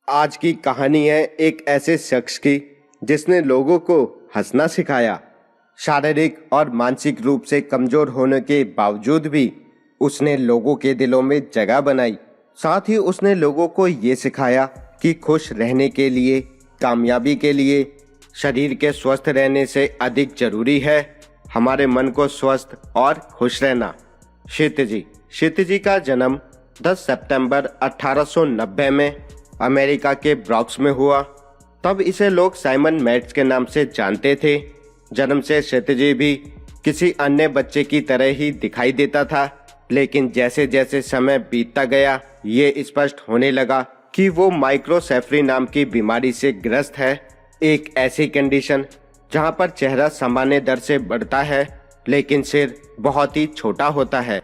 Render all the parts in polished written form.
आज की कहानी है एक ऐसे शख्स की जिसने लोगों को हंसना सिखाया। शारीरिक और मानसिक रूप से कमजोर होने के बावजूद भी उसने लोगों के दिलों में जगह बनाई। साथ ही उसने लोगों को ये सिखाया कि खुश रहने के लिए, कामयाबी के लिए शरीर के स्वस्थ रहने से अधिक जरूरी है हमारे मन को स्वस्थ और खुश रहना। क्षितिजी का जन्म 10 सितंबर 1890 में अमेरिका के ब्रॉक्स में हुआ। तब इसे लोग साइमन मैट्स के नाम से जानते थे। जन्म से क्षितिजी भी किसी अन्य बच्चे की तरह ही दिखाई देता था, लेकिन जैसे जैसे समय बीतता गया ये स्पष्ट होने लगा कि वो माइक्रोसेफली नाम की बीमारी से ग्रस्त है। एक ऐसी कंडीशन जहां पर चेहरा सामान्य दर से बढ़ता है लेकिन सिर बहुत ही छोटा होता है।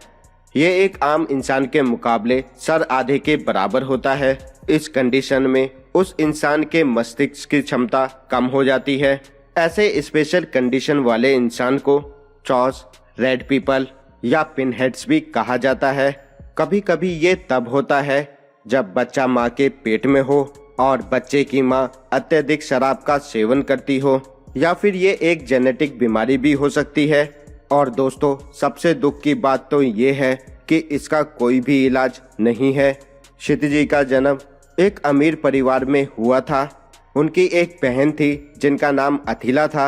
ये एक आम इंसान के मुकाबले सर आधे के बराबर होता है। इस कंडीशन में उस इंसान के मस्तिष्क की क्षमता कम हो जाती है। ऐसे स्पेशल कंडीशन वाले इंसान को चॉस, रेड पीपल या पिनहेड्स भी कहा जाता है। कभी कभी ये तब होता है जब बच्चा माँ के पेट में हो और बच्चे की माँ अत्यधिक शराब का सेवन करती हो, या फिर ये एक जेनेटिक बीमारी भी हो सकती है। और दोस्तों, सबसे दुख की बात तो ये है कि इसका कोई भी इलाज नहीं है। क्षितिजी का जन्म एक अमीर परिवार में हुआ था। उनकी एक बहन थी जिनका नाम अथिला था।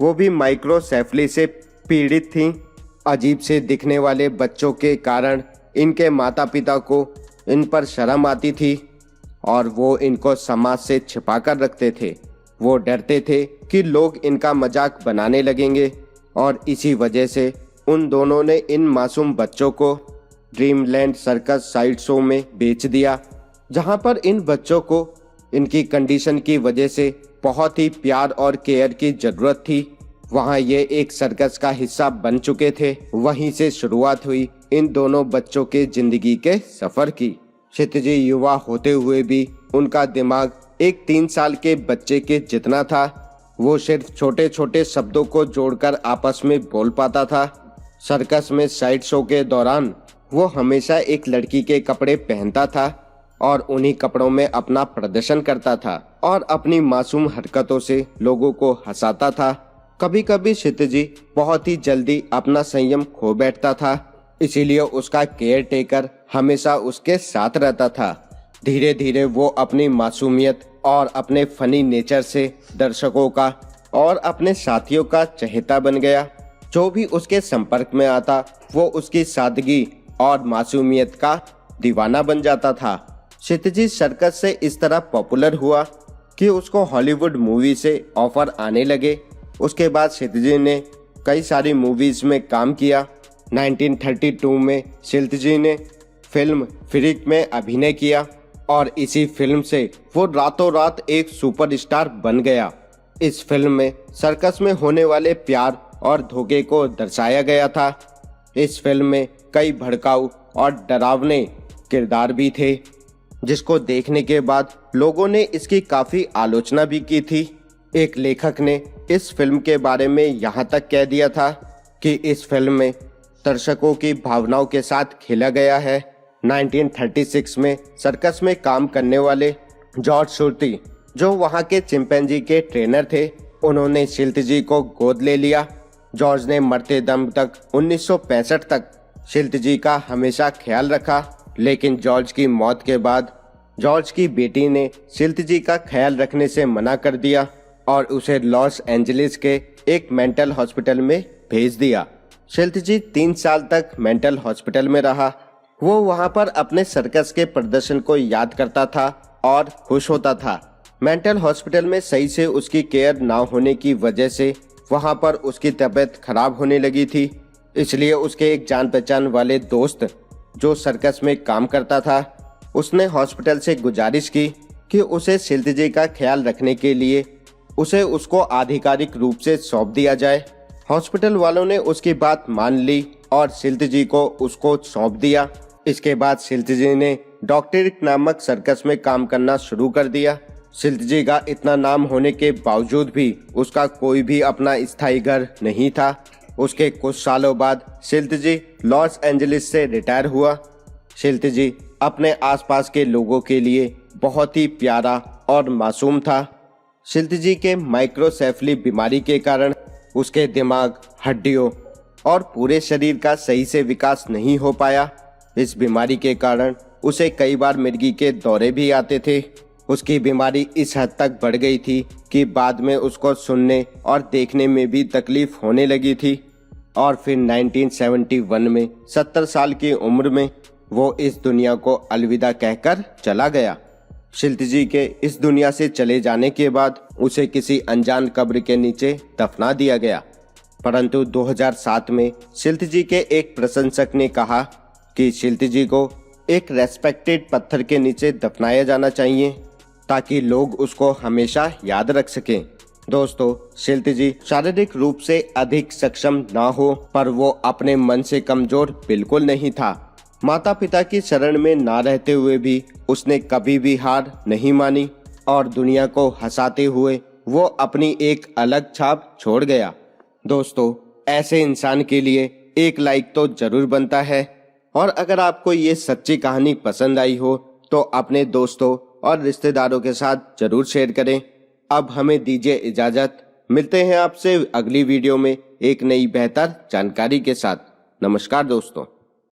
वो भी माइक्रोसेफली से पीड़ित थी। अजीब से दिखने वाले बच्चों के कारण इनके माता पिता को इन पर शर्म आती थी और वो इनको समाज से छिपा कर रखते थे। वो डरते थे कि लोग इनका मजाक बनाने लगेंगे और इसी वजह से उन दोनों ने इन मासूम बच्चों को ड्रीमलैंड सर्कस साइड शो में बेच दिया, जहां पर इन बच्चों को इनकी कंडीशन की वजह से बहुत ही प्यार और केयर की जरूरत थी। वहां ये एक सर्कस का हिस्सा बन चुके थे। वहीं से शुरुआत हुई इन दोनों बच्चों के जिंदगी के सफर की। क्षितिजी युवा होते हुए भी उनका दिमाग एक 3 साल के बच्चे के जितना था। वो सिर्फ छोटे छोटे शब्दों को जोड़कर आपस में बोल पाता था। सर्कस में साइड शो के दौरान वो हमेशा एक लड़की के कपड़े पहनता था और उन्हीं कपड़ों में अपना प्रदर्शन करता था और अपनी मासूम हरकतों से लोगों को हंसाता था। कभी कभी क्षितिजी बहुत ही जल्दी अपना संयम खो बैठता था, इसीलिए उसका केयर टेकर हमेशा उसके साथ रहता था। धीरे धीरे वो अपनी मासूमियत और अपने फनी नेचर से दर्शकों का और अपने साथियों का चहेता बन गया। जो भी उसके संपर्क में आता वो उसकी सादगी और मासूमियत का दीवाना बन जाता था। क्षितिजी सर्कस से इस तरह पॉपुलर हुआ कि उसको हॉलीवुड मूवी से ऑफर आने लगे। उसके बाद क्षितिजी ने कई सारी मूवीज में काम किया। 1932 में क्षितिजी ने फिल्म फ्रीक में अभिनय किया और इसी फिल्म से वो रातों रात एक सुपरस्टार बन गया। इस फिल्म में सर्कस में होने वाले प्यार और धोखे को दर्शाया गया था। इस फिल्म में कई भड़काऊ और डरावने किरदार भी थे, जिसको देखने के बाद लोगों ने इसकी काफी आलोचना भी की थी। एक लेखक ने इस फिल्म के बारे में यहाँ तक कह दिया था कि इस फिल्म में दर्शकों की भावनाओं के साथ खेला गया है। 1936 में सर्कस में काम करने वाले जॉर्ज शुर्ती, जो वहाँ के चिंपैंजी के ट्रेनर थे, उन्होंने क्षितिजी को गोद ले लिया। जॉर्ज ने मरते दम तक 1965 तक क्षितिजी का हमेशा ख्याल रखा, लेकिन जॉर्ज की मौत के बाद जॉर्ज की बेटी ने क्षितिजी का ख्याल रखने से मना कर दिया और उसे लॉस एंजलिस के एक मेंटल हॉस्पिटल में भेज दिया। क्षितिजी 3 साल तक मेंटल हॉस्पिटल में रहा। वो वहाँ पर अपने सर्कस के प्रदर्शन को याद करता था और खुश होता था। मेंटल हॉस्पिटल में सही से उसकी केयर ना होने की वजह से वहाँ पर उसकी तबीयत खराब होने लगी थी। इसलिए उसके एक जान पहचान वाले दोस्त जो सर्कस में काम करता था, उसने हॉस्पिटल से गुजारिश की कि उसे क्षितिजी का ख्याल रखने के लिए उसे उसको आधिकारिक रूप से सौंप दिया जाए। हॉस्पिटल वालों ने उसकी बात मान ली और क्षितिजी को उसको सौंप दिया। इसके बाद क्षितिजी ने डॉक्टरिक नामक सर्कस में काम करना शुरू कर दिया। क्षितिजी का इतना नाम होने के बावजूद भी उसका कोई भी अपना स्थायी घर नहीं था। उसके कुछ सालों बाद क्षितिजी लॉस एंजलिस से रिटायर हुआ। क्षितिजी अपने आसपास के लोगों के लिए बहुत ही प्यारा और मासूम था। शिल्पी के माइक्रोसेफली बीमारी के कारण उसके दिमाग, हड्डियों और पूरे शरीर का सही से विकास नहीं हो पाया। इस बीमारी के कारण उसे कई बार मिर्गी के दौरे भी आते थे। उसकी बीमारी इस हद तक बढ़ गई थी कि बाद में उसको सुनने और देखने में भी तकलीफ होने लगी थी और फिर 1971 में 70 साल की उम्र में वो इस दुनिया को अलविदा कहकर चला गया। शिल्पी के इस दुनिया से चले जाने के बाद उसे किसी अनजान कब्र के नीचे दफना दिया गया। परंतु 2007 में शिल्पी के एक प्रशंसक ने कहा कि शिल्पी को एक रेस्पेक्टेड पत्थर के नीचे दफनाया जाना चाहिए ताकि लोग उसको हमेशा याद रख सकें। दोस्तों, शिल्पी शारीरिक रूप से अधिक सक्षम ना हो पर वो अपने मन से कमजोर बिल्कुल नहीं था। माता पिता की शरण में ना रहते हुए भी उसने कभी भी हार नहीं मानी और दुनिया को हंसाते हुए वो अपनी एक अलग छाप छोड़ गया। दोस्तों, ऐसे इंसान के लिए एक लाइक तो जरूर बनता है और अगर आपको ये सच्ची कहानी पसंद आई हो तो अपने दोस्तों और रिश्तेदारों के साथ जरूर शेयर करें। अब हमें दीजिए इजाजत। मिलते हैं आपसे अगली वीडियो में एक नई बेहतर जानकारी के साथ। नमस्कार दोस्तों।